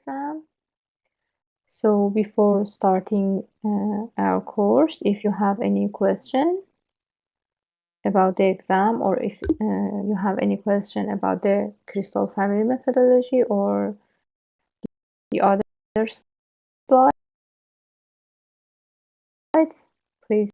exam. So before starting our course, if you have any question about the exam, or if you have any question about the crystal family methodology or the other slides, please.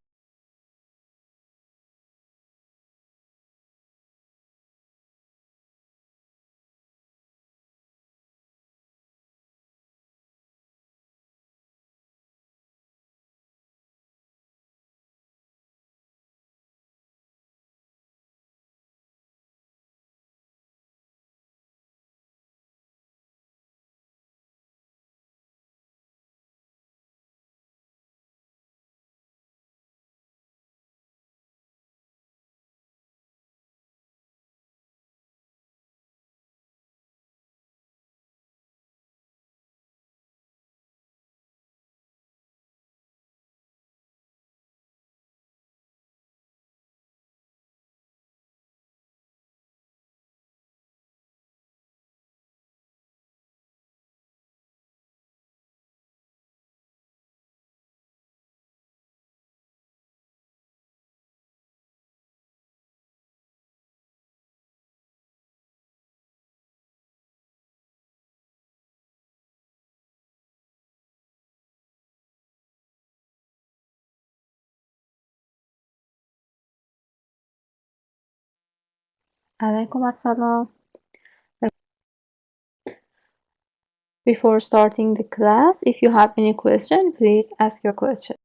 Alaikum assalam. Before starting the class, if you have any question, please ask your question.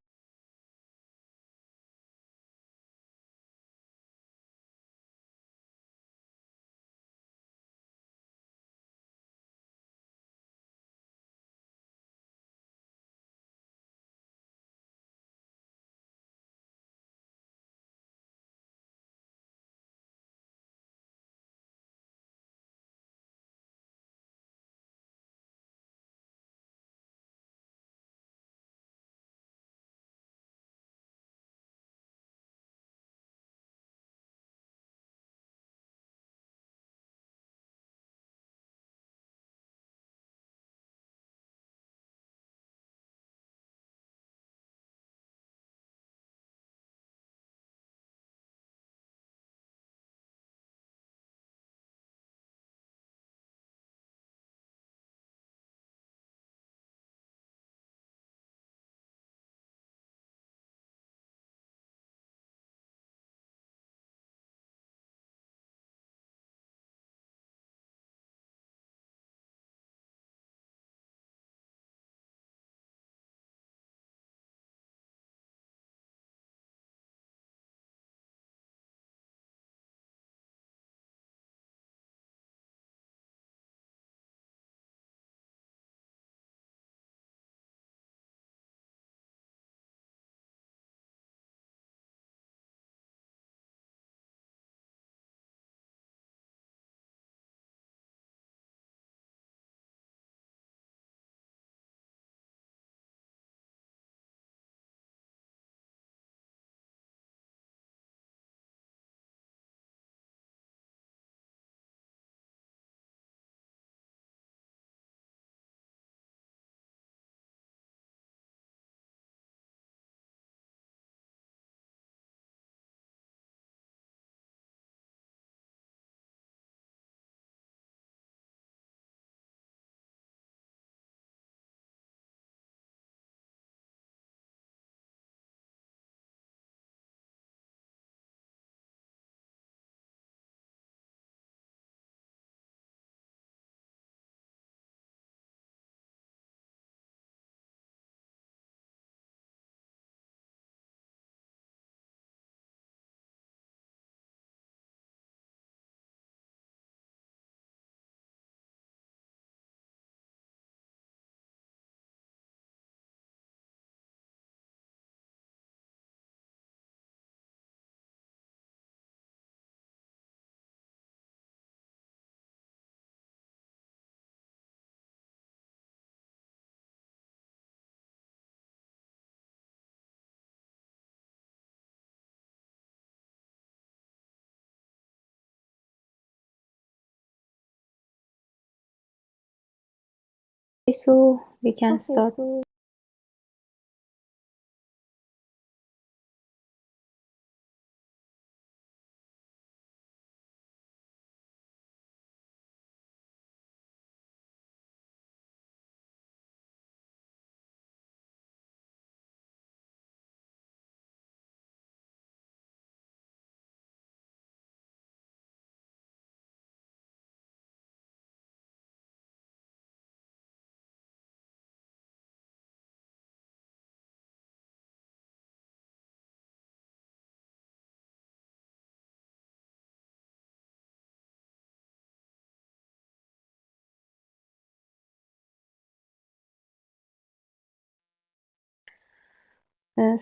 So we can Okay, start.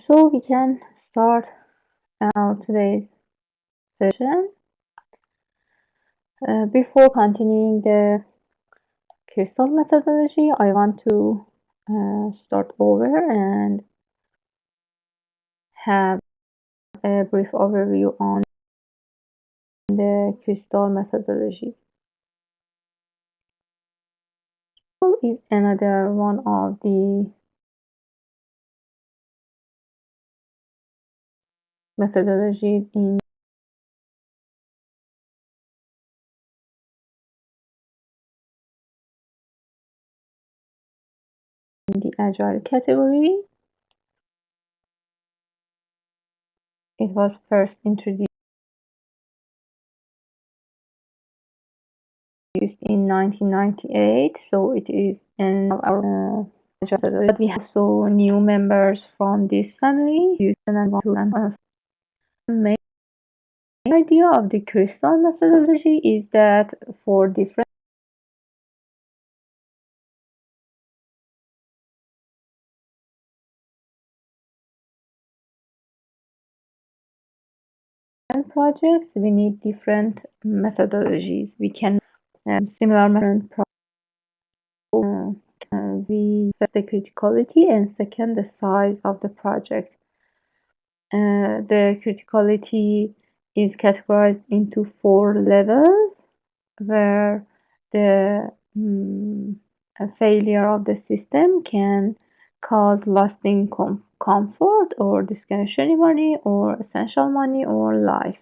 So we can start our today's session. Before continuing the crystal methodology, I want to start over and have a brief overview on the crystal methodology. Is another one of the methodologies in the agile category. It was first introduced in 1998, so it is in our but we have so new members from this family. The main idea of the crystal methodology is that for different projects, we need different methodologies. We can similar we set the criticality and second the size of the project. The criticality is categorized into 4 levels, where the failure of the system can cause lasting comfort or discretionary money or essential money or life.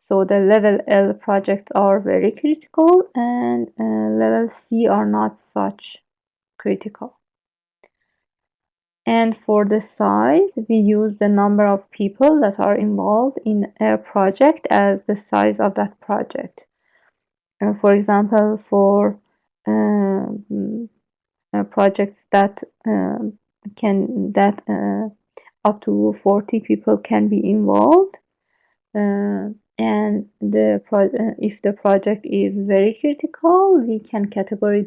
So the level L projects are very critical, and level C are not such critical. And for the size, we use the number of people that are involved in a project as the size of that project. For example, for projects that can that up to 40 people can be involved, and if the project is very critical, we can categorize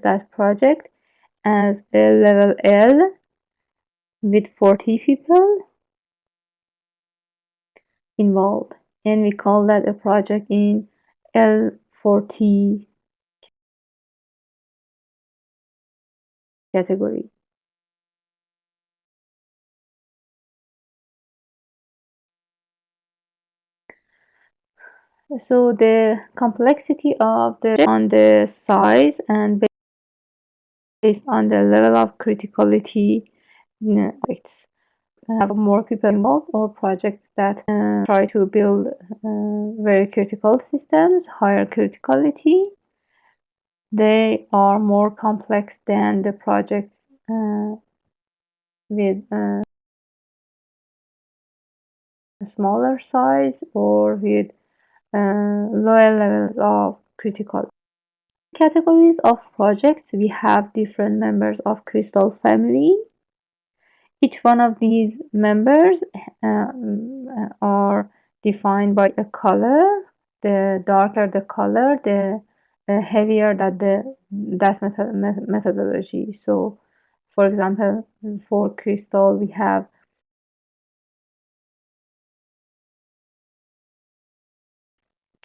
that project as a level L with 40 people involved, and we call that a project in L40 category. So the complexity of the on the size and based on the level of criticality, it's have more people involved, or projects that try to build very critical systems, higher criticality. They are more complex than the projects with a smaller size or with lower levels of critical. Categories of projects, we have different members of crystal family. Each one of these members are defined by a color. The darker the color, the heavier that methodology. So, for example, for crystal, we have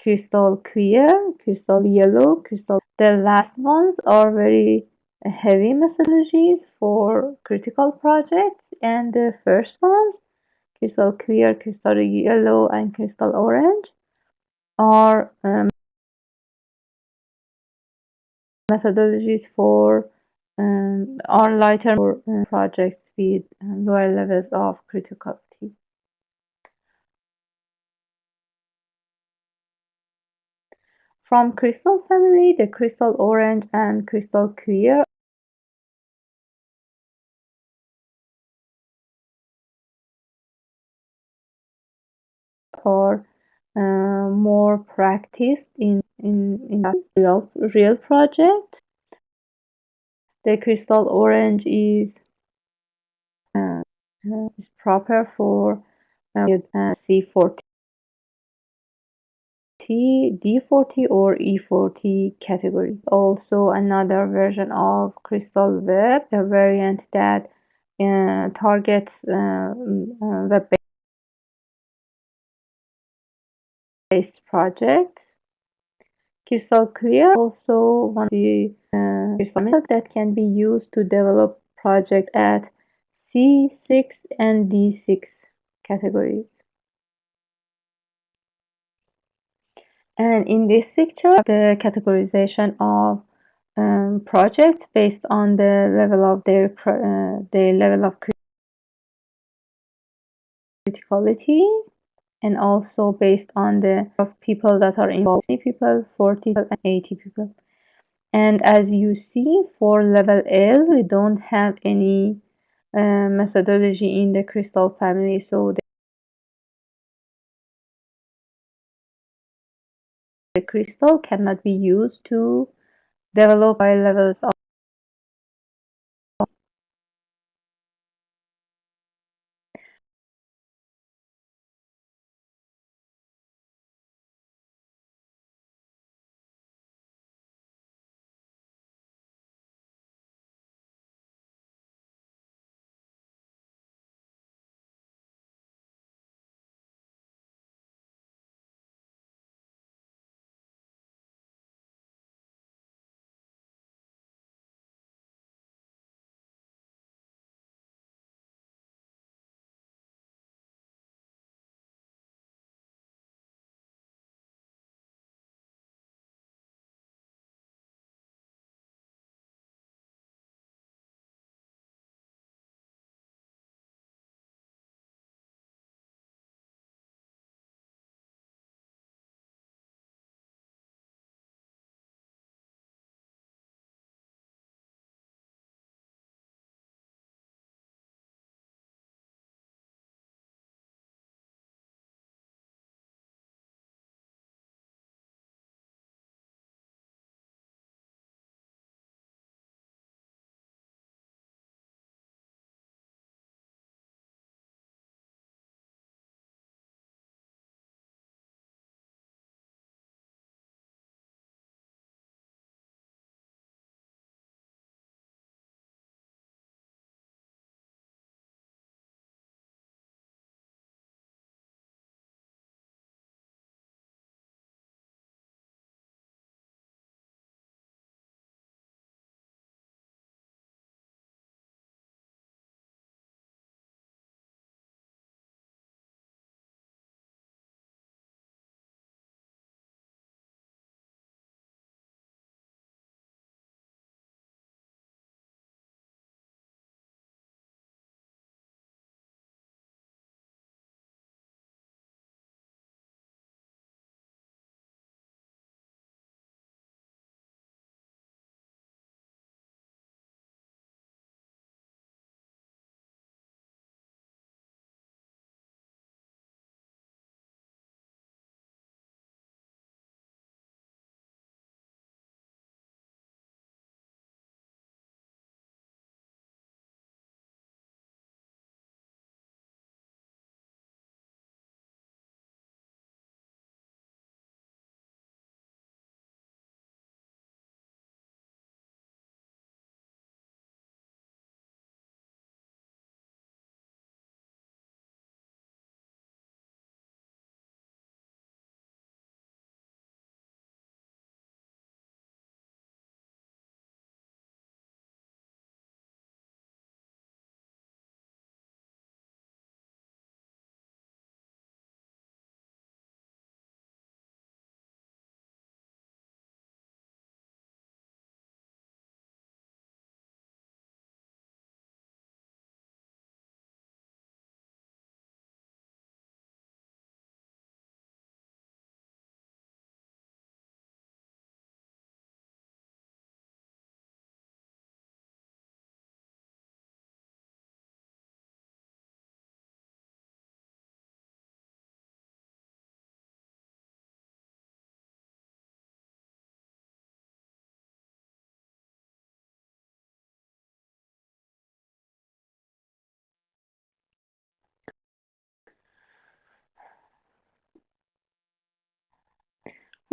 crystal clear, crystal yellow, crystal. The last ones are very heavy methodologies for critical projects, and the first ones, crystal clear, crystal yellow, and crystal orange, are methodologies for are lighter for projects with lower levels of criticality. From crystal family, the crystal orange and crystal clear are more practiced in real project. The crystal orange is proper for C40, D40 or E40 categories. Also another version of crystal web, a variant that targets web-based projects. Crystal clear also one of the crystal methods that can be used to develop project at C6 and D6 categories. And in this picture, the categorization of projects based on the level of their level of criticality, and also based on the of people that are involved, 20 people, 40 people, and 80 people. And as you see, for level L, we don't have any methodology in the crystal family, so the crystal cannot be used to develop high levels of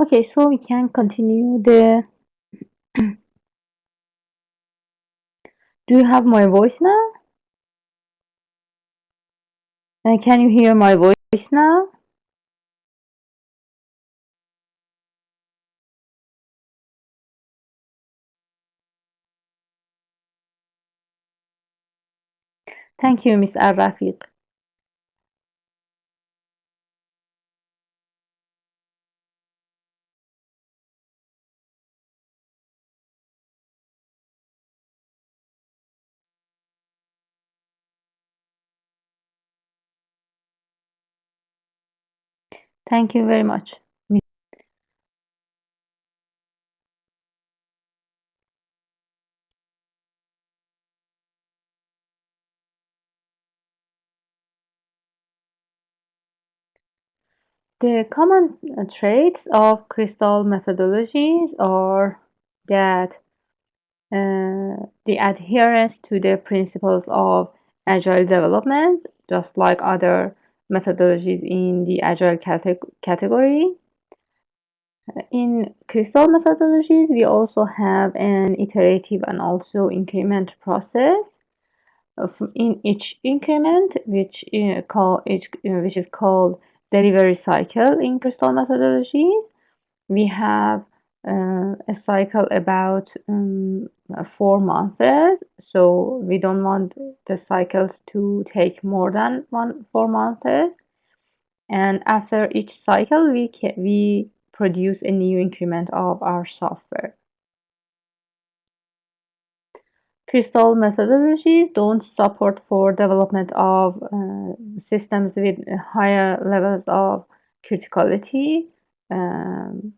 Okay, so we can continue the. Do you have my voice now? Can you hear my voice now? Thank you, Miss Al-Rafiq. Thank you very much. The common traits of crystal methodologies are that the adherence to the principles of agile development, just like other methodologies in the agile category. In crystal methodologies, we also have an iterative and also increment process. In each increment, which is called delivery cycle in crystal methodology, we have a cycle about 4 months. So we don't want the cycles to take more than 4 months. And after each cycle, we produce a new increment of our software. Crystal methodologies don't support for development of systems with higher levels of criticality. Um,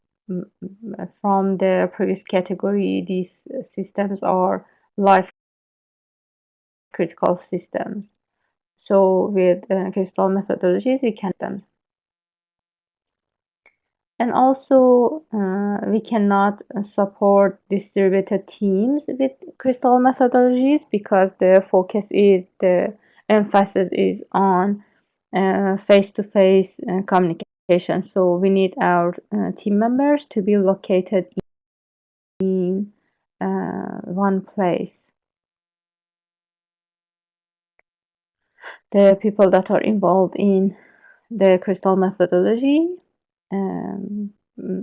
from the previous category, these systems are life critical systems. So with crystal methodologies, we can them. And also, we cannot support distributed teams with crystal methodologies because the emphasis is on face-to-face communication. So we need our team members to be located in one place. The people that are involved in the crystal methodology um,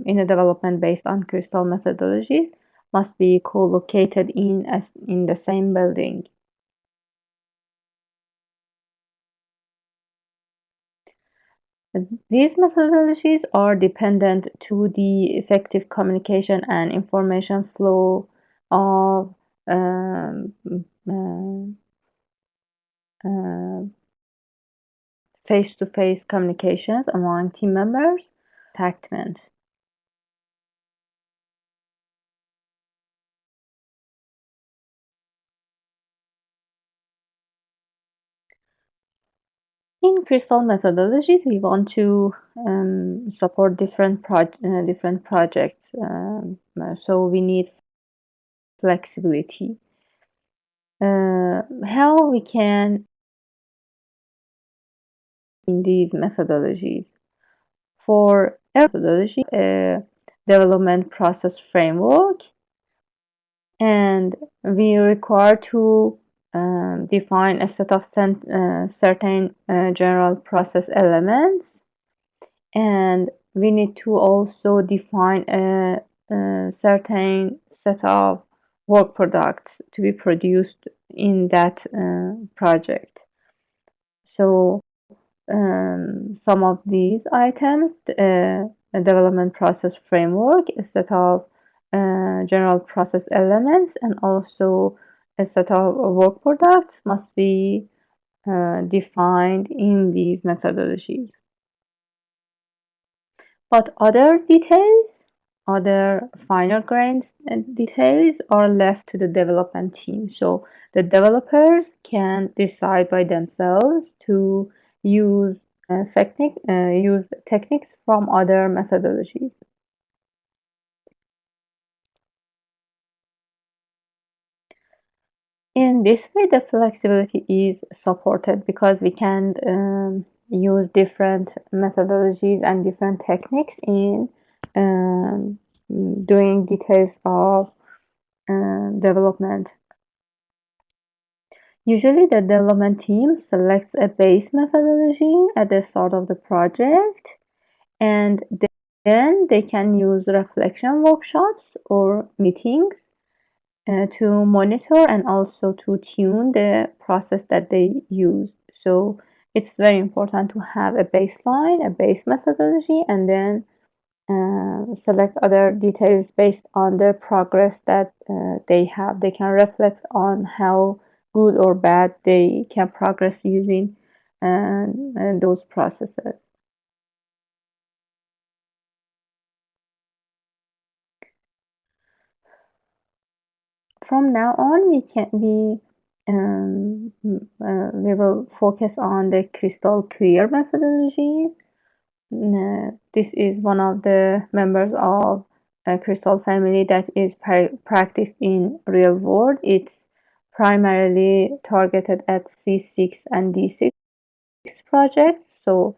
in a development based on crystal methodologies must be co-located in the same building. These methodologies are dependent to the effective communication and information flow of um, uh, uh, face-to-face communications among team members. Attachment. In crystal methodologies, we want to support different projects, so we need flexibility. How we can in these methodologies for every methodology, a development process framework, and we require to define a set of certain general process elements, and we need to also define a certain set of work products to be produced in that project. So some of these items, a development process framework, a set of general process elements, and also a set of work products must be defined in these methodologies. But other finer grained details are left to the development team. So the developers can decide by themselves to use use techniques from other methodologies. In this way, the flexibility is supported because we can use different methodologies and different techniques in um, doing details of development. Usually, the development team selects a base methodology at the start of the project, and then they can use reflection workshops or meetings to monitor and also to tune the process that they use. So it's very important to have a baseline, a base methodology, and then select other details based on the progress that they have. They can reflect on how good or bad they can progress using those processes. From now on, we will focus on the crystal clear methodology. This is one of the members of a crystal family that is practiced in real world. It's primarily targeted at C6 and D6 projects, so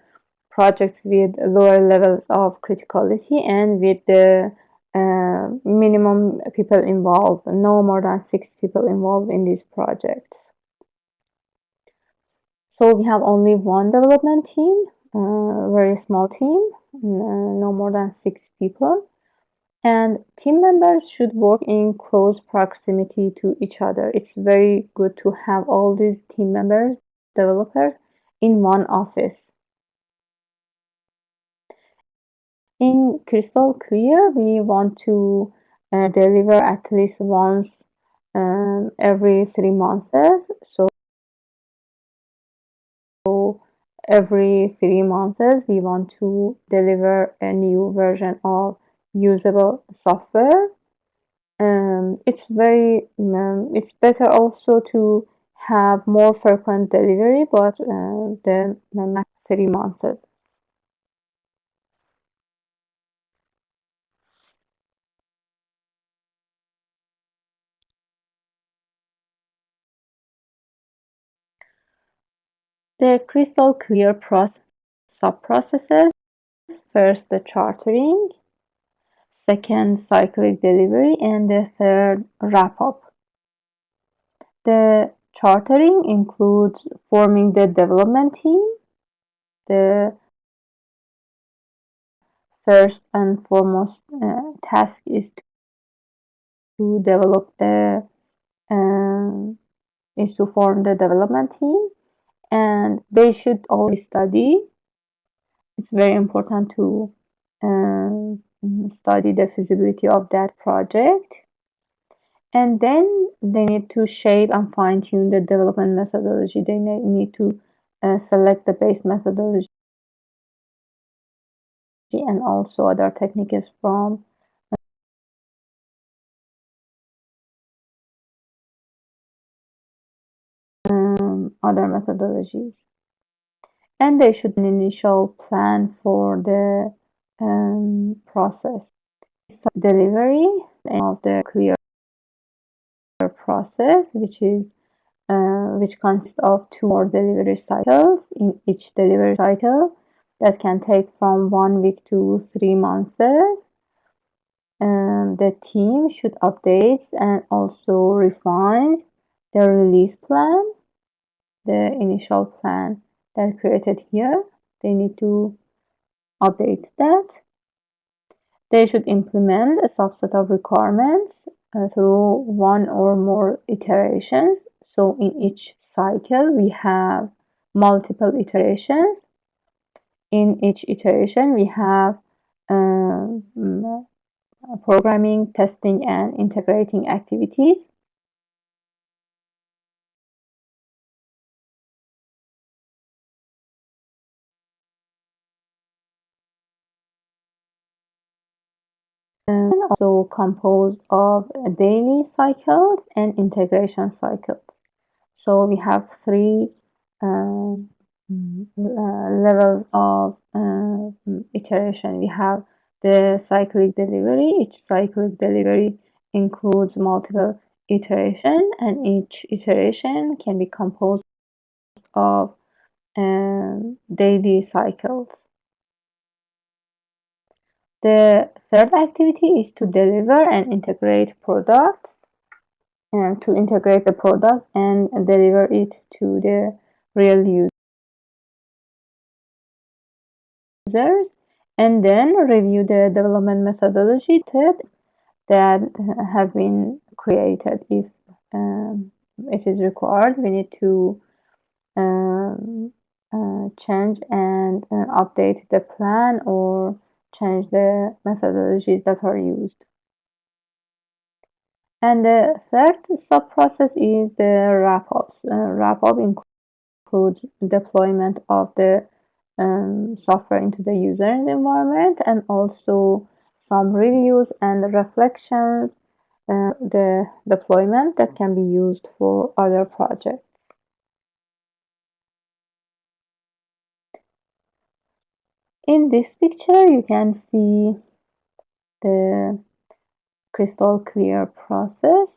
projects with lower levels of criticality and with the minimum people involved, no more than 6 people involved in these projects. So we have only one development team, very small team, no more than 6 people. And team members should work in close proximity to each other. It's very good to have all these team members, developers, in one office. In Crystal Clear, we want to deliver at least once every 3 months. So every 3 months, we want to deliver a new version of usable software. It's better also to have more frequent delivery, but the max 3 months. The crystal clear sub-processes: first, the chartering; second, cyclic delivery; and the third, wrap-up. The chartering includes forming the development team. The first and foremost task is to develop the um, is to form the development team, and they should always study. It's very important to study the feasibility of that project, and then they need to shape and fine tune the development methodology. They need to select the base methodology and also other techniques from other methodologies. And they should an initial plan for the process. Delivery of the clear process, which consists of 2 more delivery cycles. In each delivery cycle, that can take from 1 week to 3 months. The team should update and also refine the release plan, the initial plan that created here. They need to update that. They should implement a subset of requirements through one or more iterations. So in each cycle, we have multiple iterations. In each iteration, we have um, programming, testing, and integrating activities. And also composed of daily cycles and integration cycles. So we have 3 levels of iteration. We have the cyclic delivery. Each cyclic delivery includes multiple iteration, and each iteration can be composed of daily cycles. The third activity is to deliver and integrate product, and to integrate the product and deliver it to the real users, and then review the development methodology that have been created. If it is required, we need to change and update the plan or change the methodologies that are used. And the third sub-process is the wrap-ups. Wrap-up includes deployment of the software into the user's environment, and also some reviews and reflections, the deployment that can be used for other projects. In this picture, you can see the crystal clear process.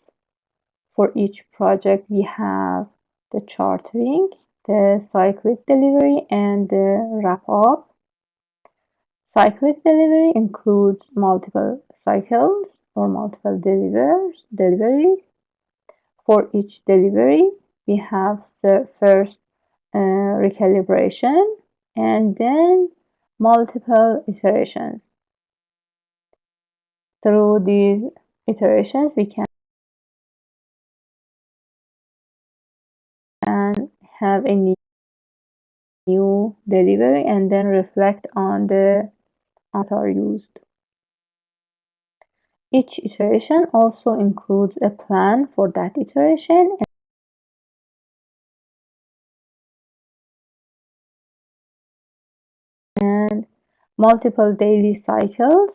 For each project, we have the chartering, the cyclic delivery, and the wrap-up. Cyclic delivery includes multiple cycles or multiple deliveries. For each delivery, we have the first recalibration and then multiple iterations. Through these iterations, we can have a new delivery and then reflect on the are used. Each iteration also includes a plan for that iteration and multiple daily cycles.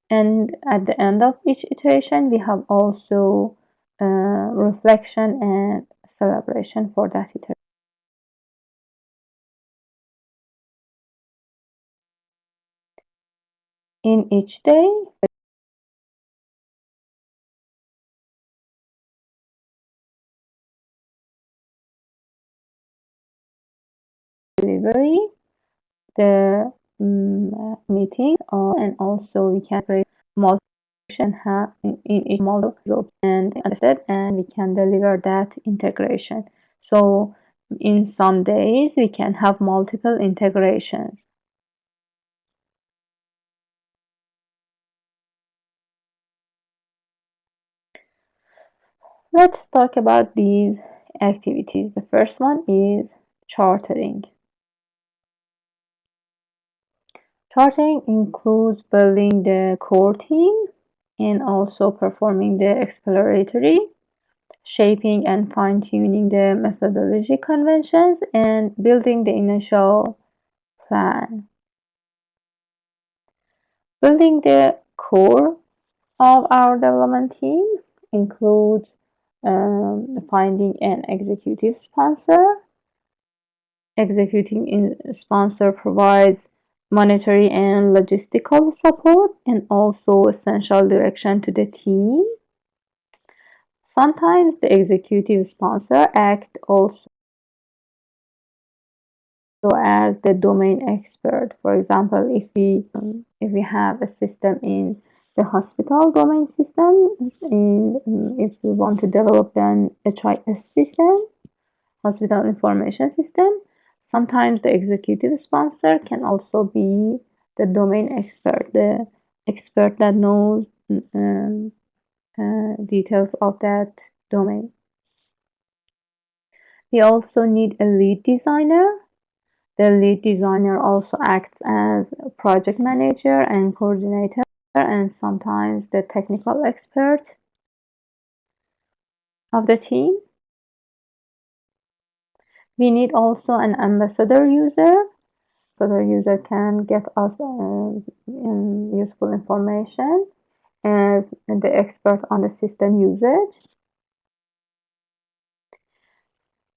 And at the end of each iteration, we have also reflection and celebration for that iteration. In each day, delivery, the meeting, and also we can create multiple and have in each model and understood, and we can deliver that integration. So in some days, we can have multiple integrations. Let's talk about these activities. The first one is chartering. Chartering includes building the core team and also performing the exploratory, shaping and fine-tuning the methodology conventions, and building the initial plan. Building the core of our development team includes finding an executive sponsor. Executing sponsor provides monetary and logistical support and also essential direction to the team. Sometimes the executive sponsor acts also as the domain expert. For example, if we have a system in the hospital domain system, if we want to develop an HIS system, hospital information system, sometimes the executive sponsor can also be the domain expert, the expert that knows details of that domain. We also need a lead designer. The lead designer also acts as a project manager and coordinator, and sometimes the technical expert of the team. We need also an ambassador user. So the user can get us useful information as the expert on the system usage.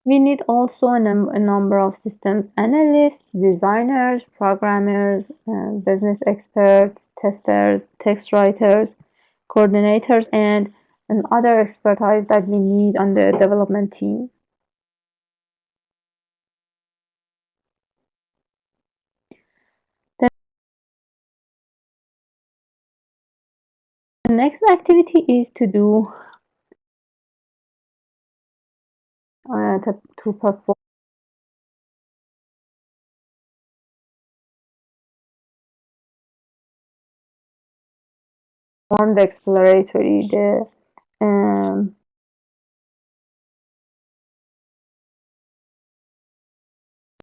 We need also a number of systems analysts, designers, programmers, business experts, testers, text writers, coordinators, and other expertise that we need on the development team. Next activity is to do to perform the exploratory. Um,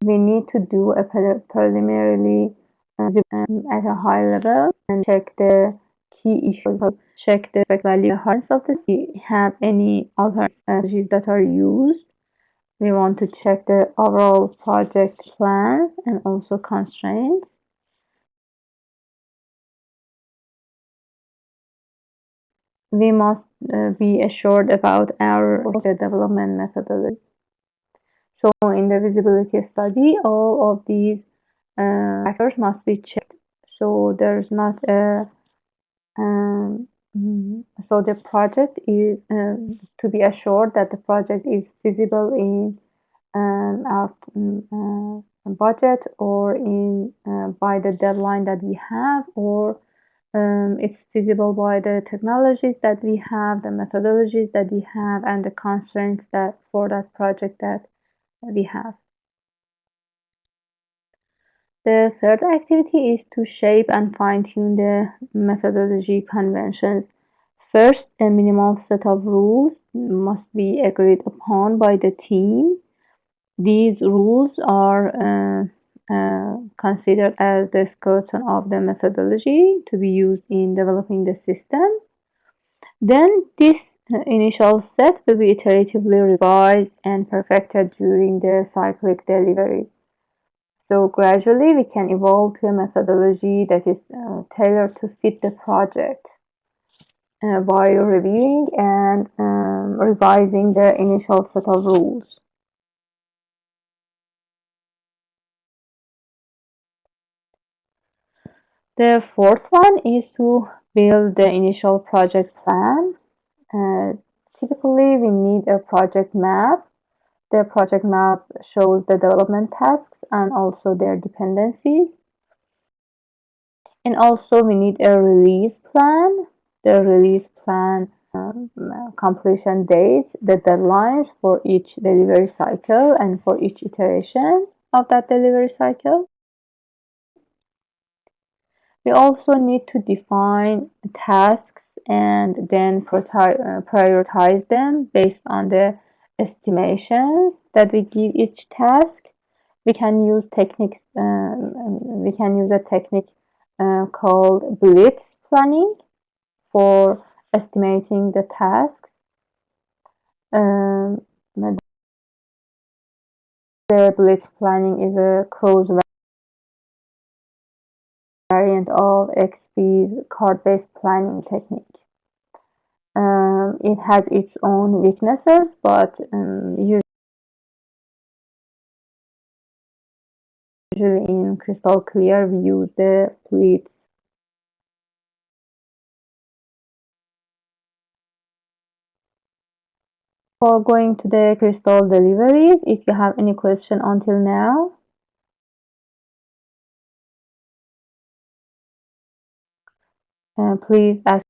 we need to do a preliminarily at a high level and check the key issues, check the effect value of the. We have any alternatives that are used. We want to check the overall project plans and also constraints. We must be assured about our development methodology. So in the visibility study, all of these factors must be checked. So there's not a so the project is to be assured that the project is feasible in our budget or in by the deadline that we have, or it's feasible by the technologies that we have, the methodologies that we have, and the constraints that for that project that we have. The third activity is to shape and fine-tune the methodology conventions. First, a minimal set of rules must be agreed upon by the team. These rules are considered as the skeleton of the methodology to be used in developing the system. Then this initial set will be iteratively revised and perfected during the cyclic delivery. So gradually we can evolve to a methodology that is tailored to fit the project by reviewing and revising the initial set of rules. The fourth one is to build the initial project plan. Uh, Typically, we need a project map. The project map shows the development tasks and also their dependencies. And also we need a release plan. The release plan completion dates, the deadlines for each delivery cycle and for each iteration of that delivery cycle. We also need to define tasks and then prioritize them based on the estimations that we give each task. We can use techniques. We can use a technique called blitz planning for estimating the tasks. Um, the blitz planning is a close variant of XP's card-based planning technique. It has its own weaknesses, but usually in Crystal Clear we use the blitz. For going to the Crystal deliveries, if you have any question until now, please ask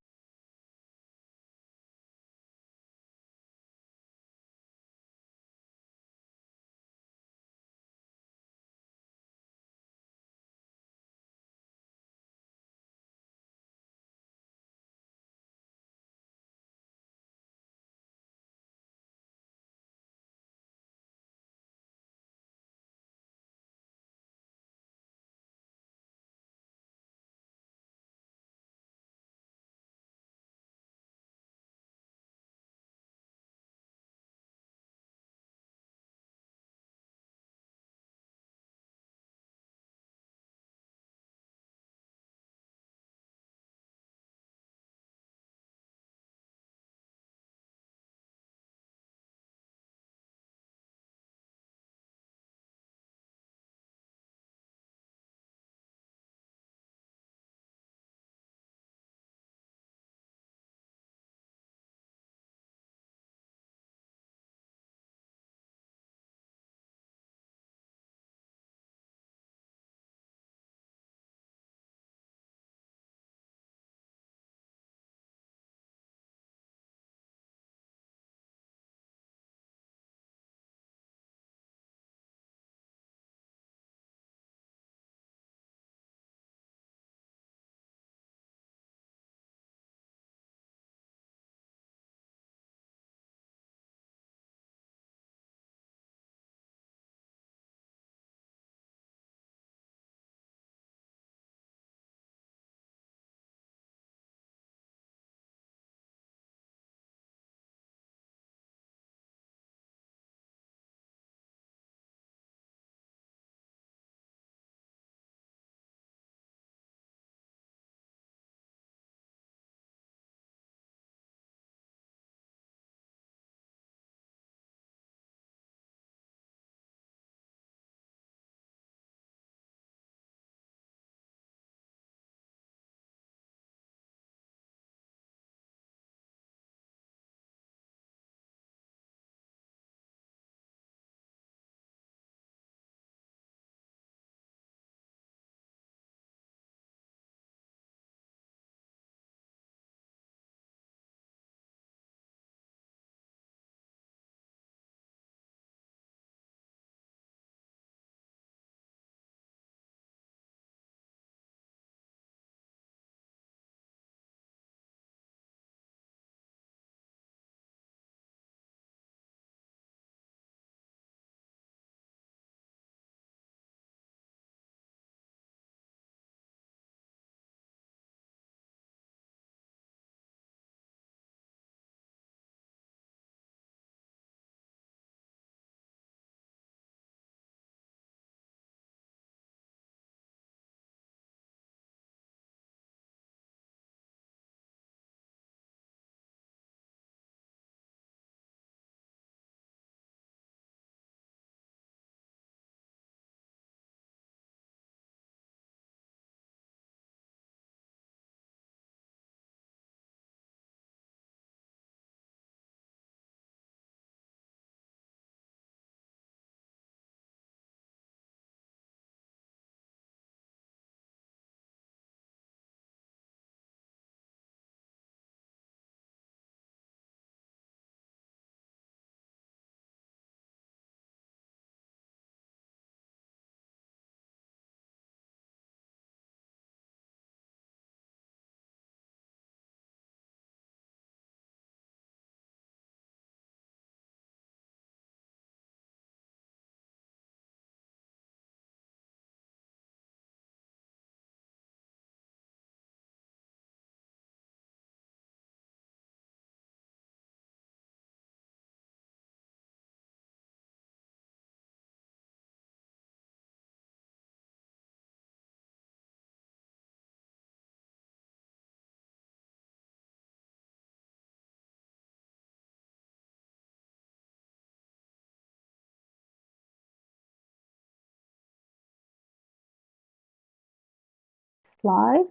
slide.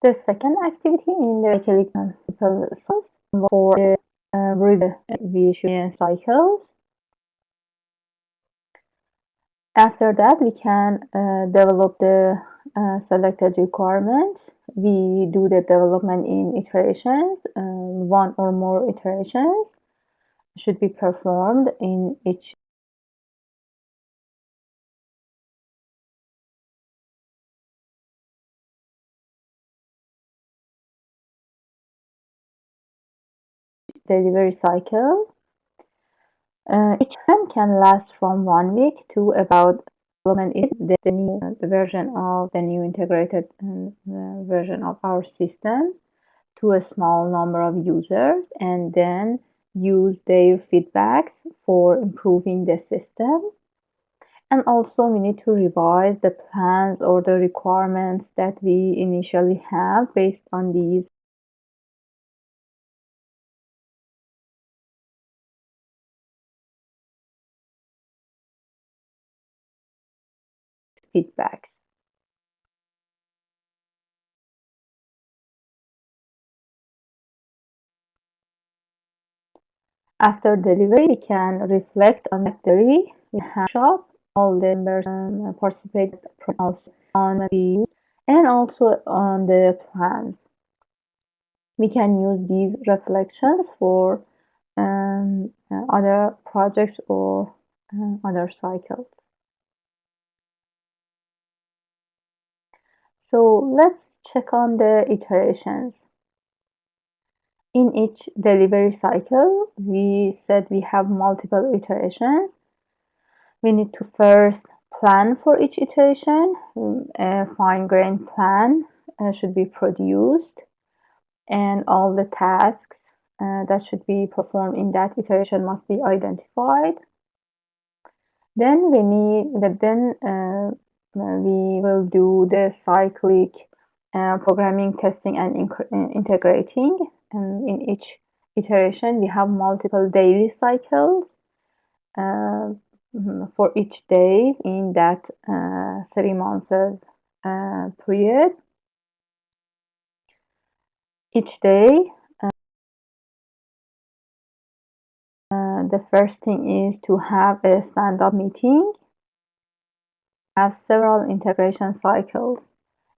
The second activity in the cycle for the abbreviation cycles. After that, we can develop the selected requirements. We do the development in iterations. One or more iterations should be performed in each delivery cycle. Each time can last from 1 week to about development is the new version of the new integrated version of our system to a small number of users, and then use their feedbacks for improving the system. And also we need to revise the plans or the requirements that we initially have based on these feedbacks. After delivery, we can reflect on the delivery. We have shop, all the members participate on the and also on the plans. We can use these reflections for other projects or other cycles. So let's check on the iterations. In each delivery cycle, we said we have multiple iterations. We need to first plan for each iteration. A fine-grained plan should be produced, and all the tasks that should be performed in that iteration must be identified. Then we will do the cyclic programming, testing, and integrating. And in each iteration, we have multiple daily cycles for each day in that 3 months period. Each day, the first thing is to have a stand-up meeting. Have several integration cycles.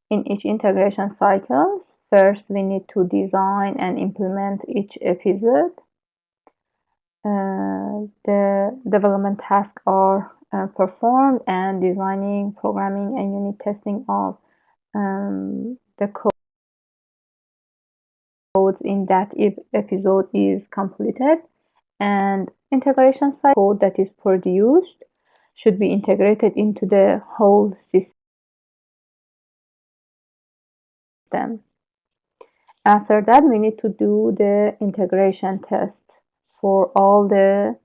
In each integration cycle, first we need to design and implement each episode. The development tasks are performed, and designing, programming, and unit testing of the codes in that episode is completed, and integration cycle code that is produced should be integrated into the whole system. After that, we need to do the integration test for all the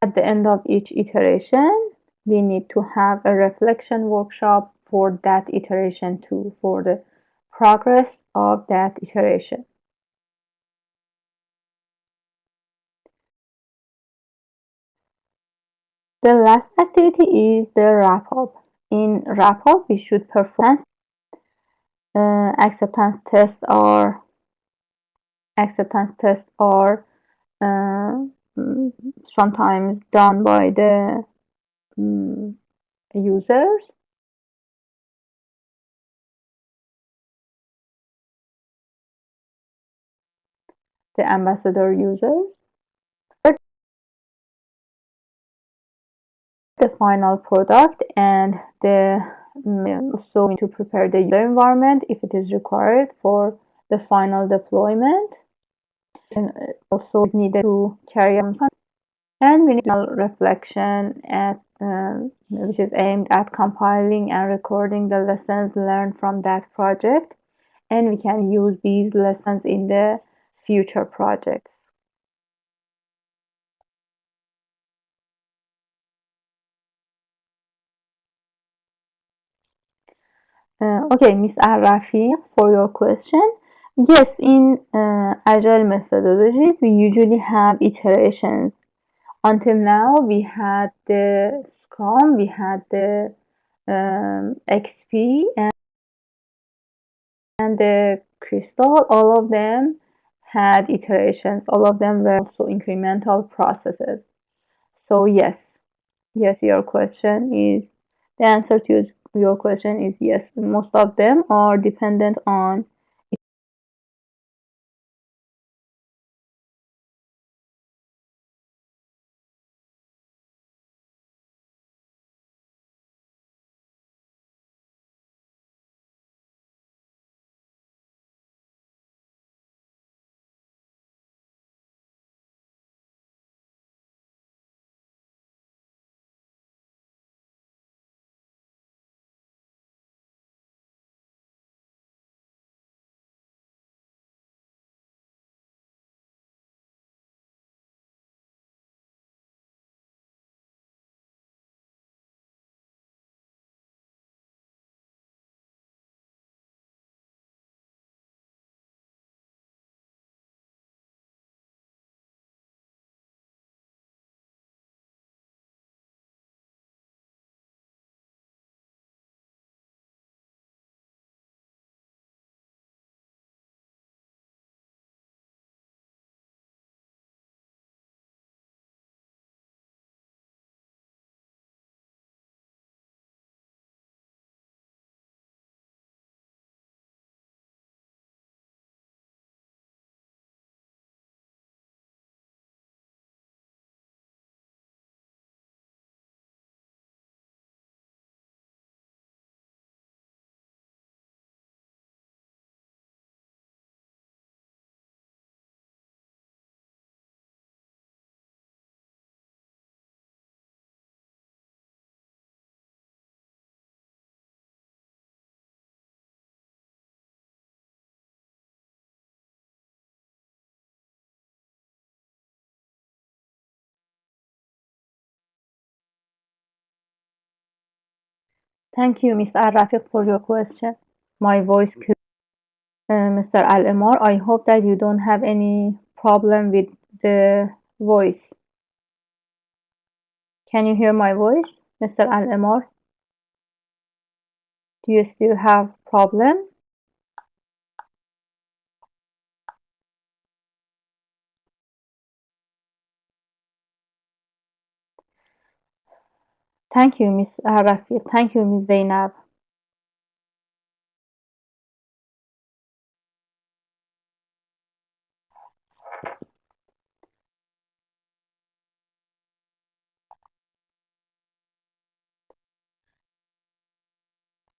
at the end of each iteration, we need to have a reflection workshop for that iteration too, for the progress of that iteration. The last activity is the wrap-up. In wrap-up, we should perform acceptance tests or uh, sometimes done by the users, the ambassador users. final product, and the also to prepare the user environment if it is required for the final deployment. And also needed to carry on, and we need reflection at which is aimed at compiling and recording the lessons learned from that project, and we can use these lessons in the future projects. Okay, Miss Arafi, for your question. Yes, in agile methodologies, we usually have iterations. Until now, we had the Scrum, we had the XP, and the Crystal. All of them had iterations. All of them were also incremental processes. So yes, your question is the answer to your question is yes. Most of them are dependent on. Thank you, Ms. Al-Rafiq, for your question. My voice, Mr. Al-Emar, I hope that you don't have any problem with the voice. Can you hear my voice, Mr. Al-Emar? Do you still have problem? Thank you, Ms. Rafi. Thank you, Ms. Zainab.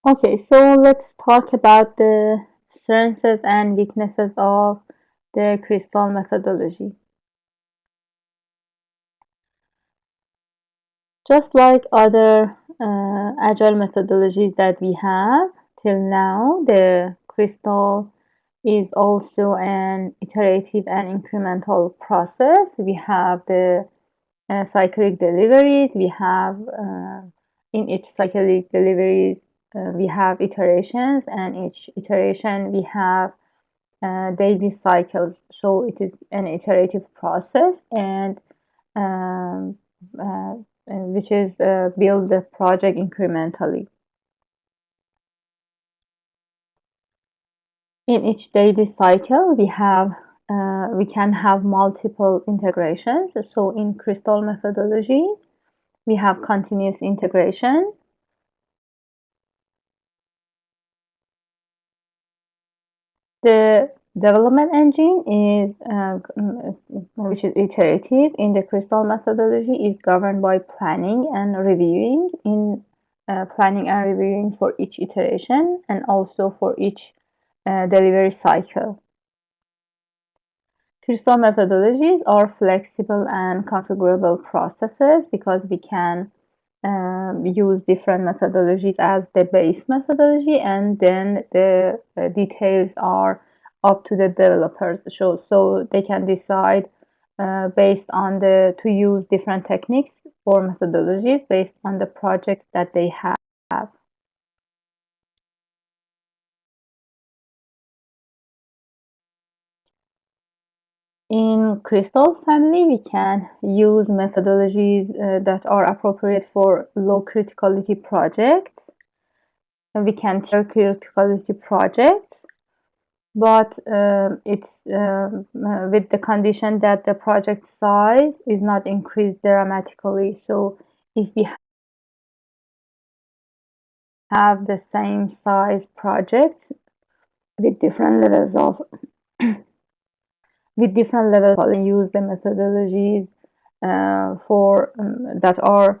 Okay, so let's talk about the strengths and weaknesses of the crystal methodology. Just like other agile methodologies that we have till now, the crystal is also an iterative and incremental process. We have the cyclic deliveries. We have in each cyclic deliveries we have iterations, and each iteration we have daily cycles. So it is an iterative process, and um, which is build the project incrementally. In each daily cycle, we can have multiple integrations. So in crystal methodology, we have continuous integration. The Development engine is which is iterative in the Crystal methodology is governed by planning and reviewing for each iteration and also for each delivery cycle. Crystal methodologies are flexible and configurable processes because we can use different methodologies as the base methodology, and then the details are up to the developers. So they can decide based on to use different techniques or methodologies based on the projects that they have. In Crystal family, we can use methodologies that are appropriate for low criticality projects. And we can take criticality projects, but it's with the condition that the project size is not increased dramatically. So if we have the same size project with different levels of use the methodologies for that are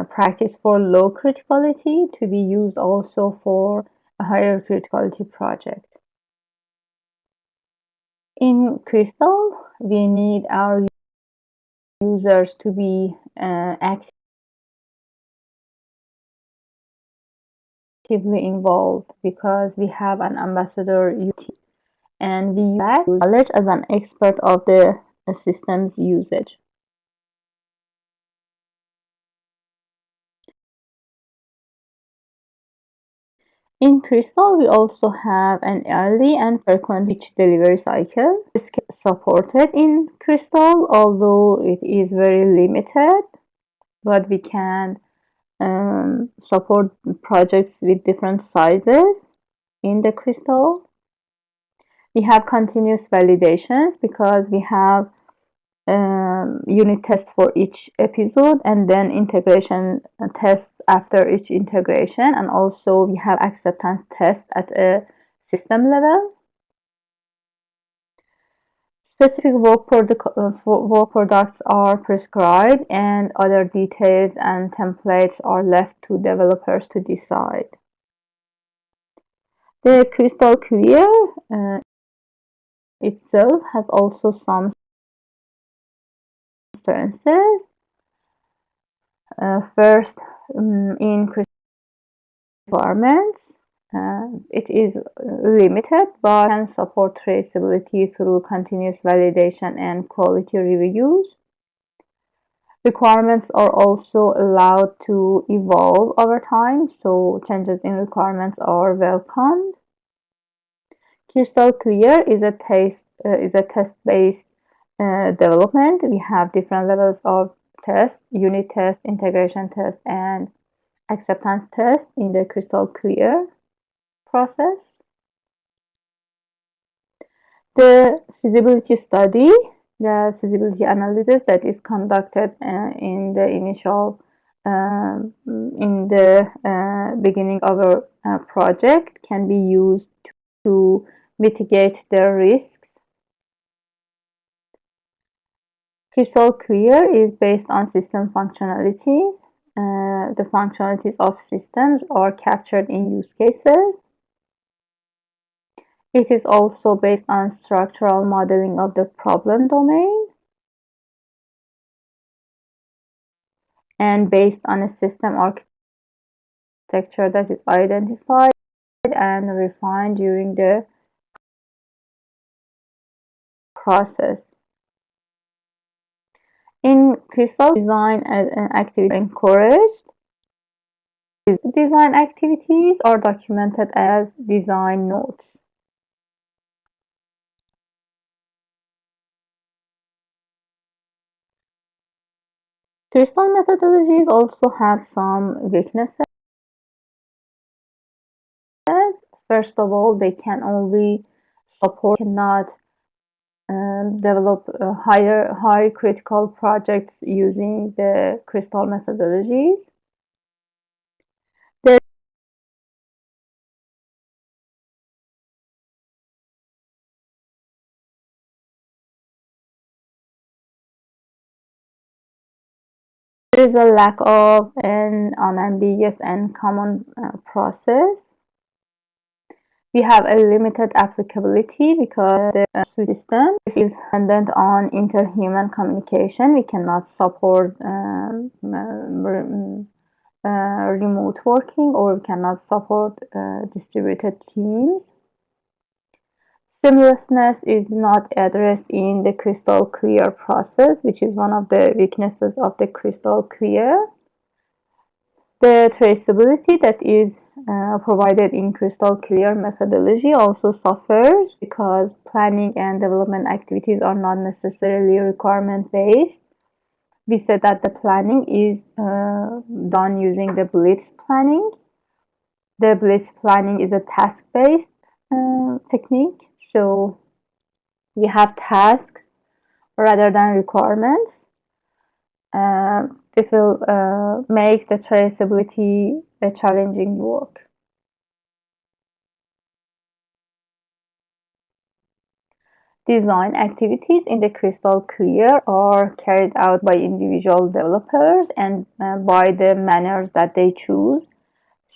practiced for low criticality to be used also for a higher criticality project. In Crystal, we need our users to be actively involved because we have an ambassador and we use knowledge as an expert of the system's usage. In Crystal, we also have an early and frequent pitch delivery cycle. It's supported in Crystal, although it is very limited, but we can support projects with different sizes in the Crystal. We have continuous validations because we have unit tests for each episode and then integration tests after each integration, and also we have acceptance tests at a system level. Specific work products are prescribed and other details and templates are left to developers to decide. The Crystal Clear itself has also some differences. First, in requirements, it is limited but can support traceability through continuous validation and quality reviews. Requirements are also allowed to evolve over time, so changes in requirements are welcomed. Crystal Clear is a test-based development. We have different levels of tests: unit test, integration test, and acceptance test in the Crystal Clear process. The feasibility study, the feasibility analysis that is conducted in the beginning of a project can be used to mitigate the risks. Crystal Clear is based on system functionalities. The functionalities of systems are captured in use cases. It is also based on structural modeling of the problem domain and based on a system architecture that is identified and refined during the process. In Crystal, design activities are encouraged. Design activities are documented as design notes. Crystal methodologies also have some weaknesses. First of all, they can only cannot develop high critical projects using the Crystal methodologies. The there is a lack of an unambiguous and common process. We have a limited applicability because the system is dependent on interhuman communication. We cannot support remote working, or we cannot support distributed teams. Seamlessness is not addressed in the crystal clear process, which is one of the weaknesses of the crystal clear. The traceability that is provided in crystal clear methodology also suffers because planning and development activities are not necessarily requirement based. We said that the planning is done using the blitz planning. The blitz planning is a task-based technique, so we have tasks rather than requirements. This will make the traceability a challenging work. Design activities in the crystal clear are carried out by individual developers and by the manners that they choose.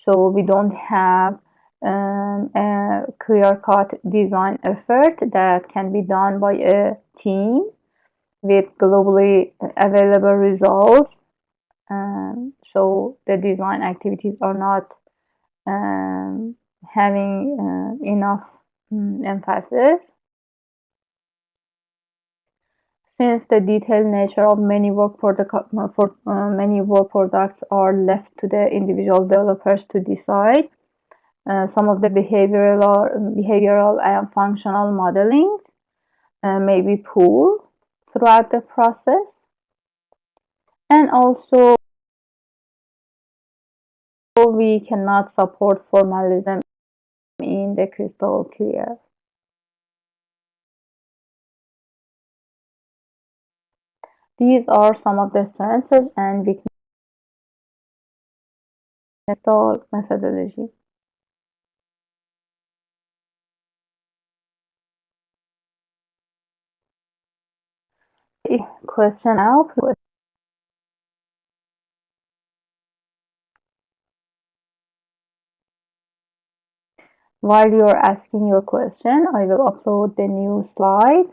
So we don't have a clear-cut design effort that can be done by a team with globally available results. So the design activities are not having enough emphasis. Since the detailed nature of many work many work products are left to the individual developers to decide, some of the behavioral and functional modeling may be poor throughout the process, and also we cannot support formalism in the crystal clear. These are some of the strengths and weaknesses of methodology. Question now. While you're asking your question, I will upload the new slide.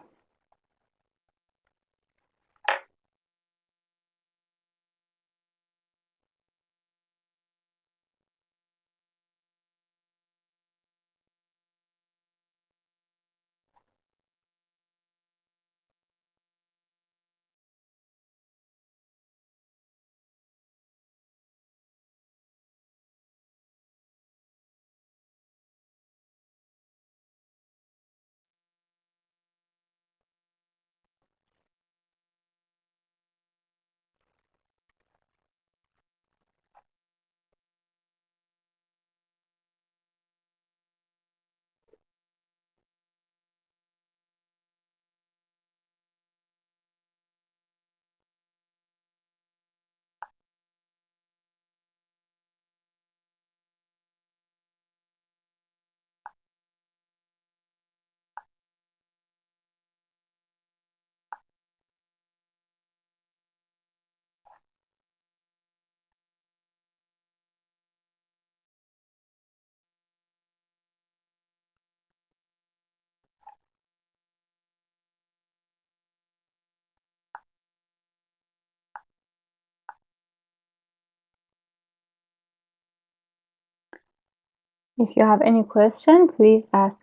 If you have any question, please ask.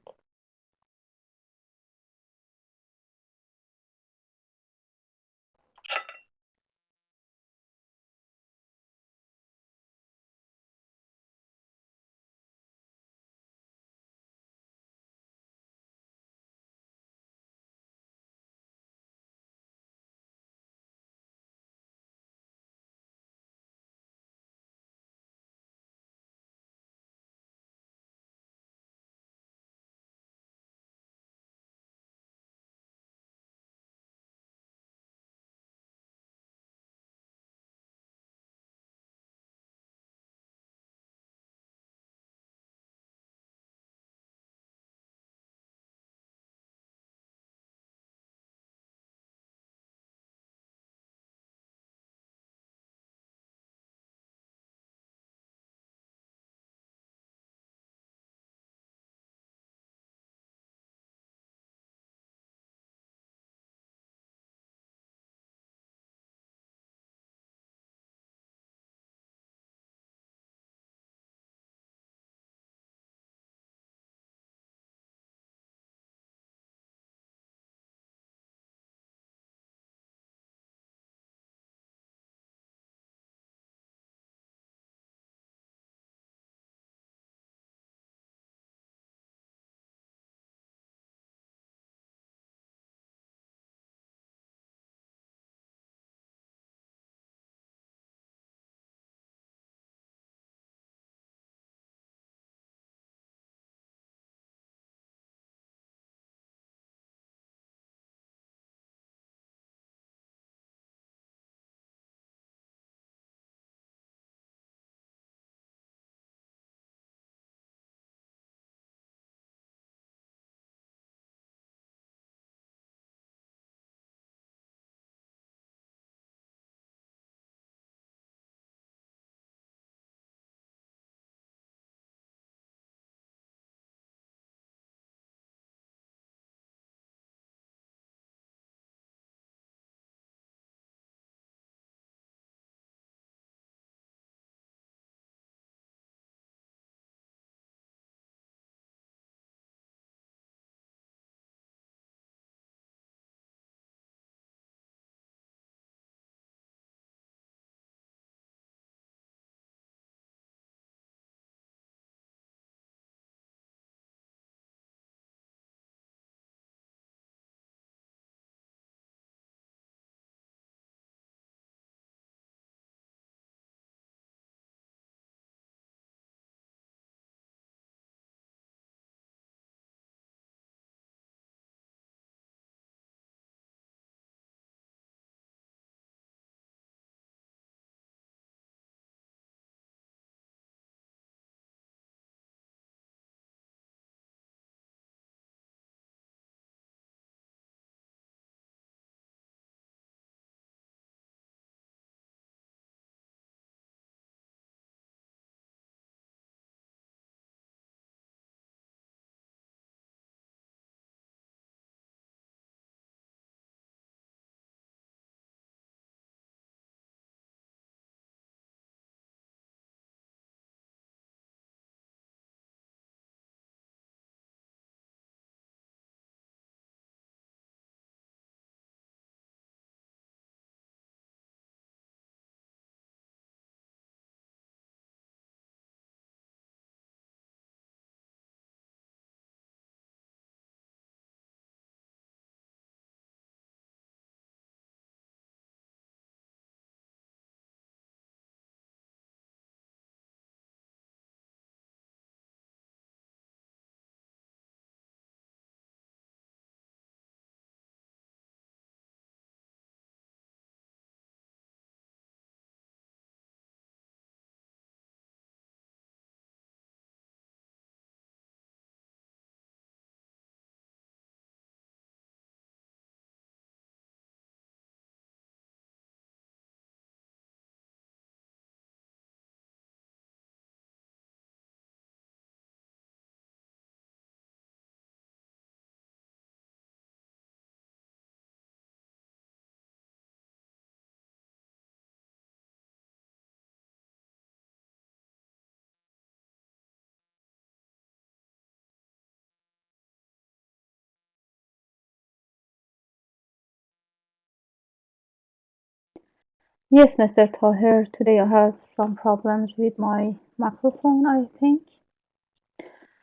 Yes, Mr. Tahir, today I have some problems with my microphone, I think.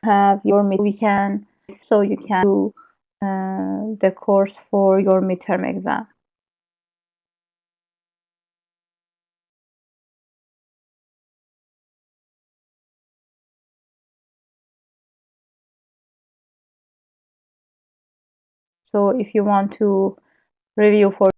Have your we can so you can do the course for your midterm exam. So if you want to review for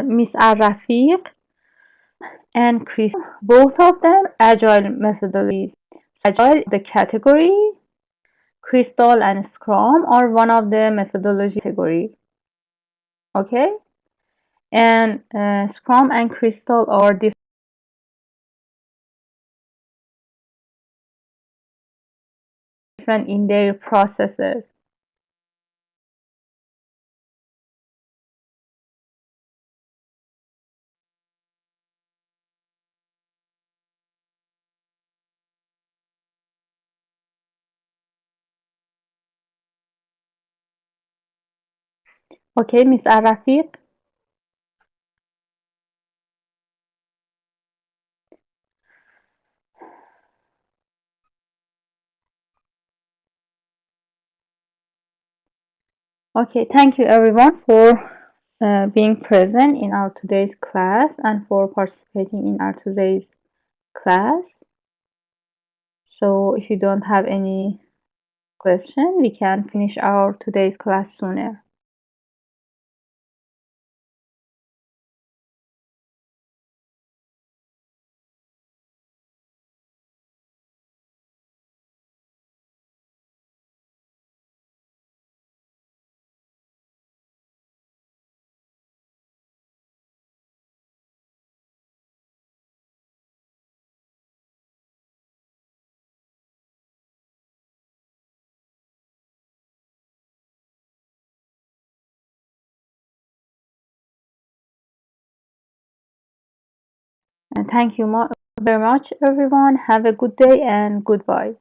Miss Rafiq and Chris, both of them agile methodologies. Agile, the category, Crystal and Scrum are one of the methodology category. Okay, and Scrum and Crystal are different in their processes. Okay, Miss Rafiq. Okay, thank you everyone for being present in our today's class and for participating in our today's class. So if you don't have any question, we can finish our today's class sooner. And thank you very much everyone. Have a good day and goodbye.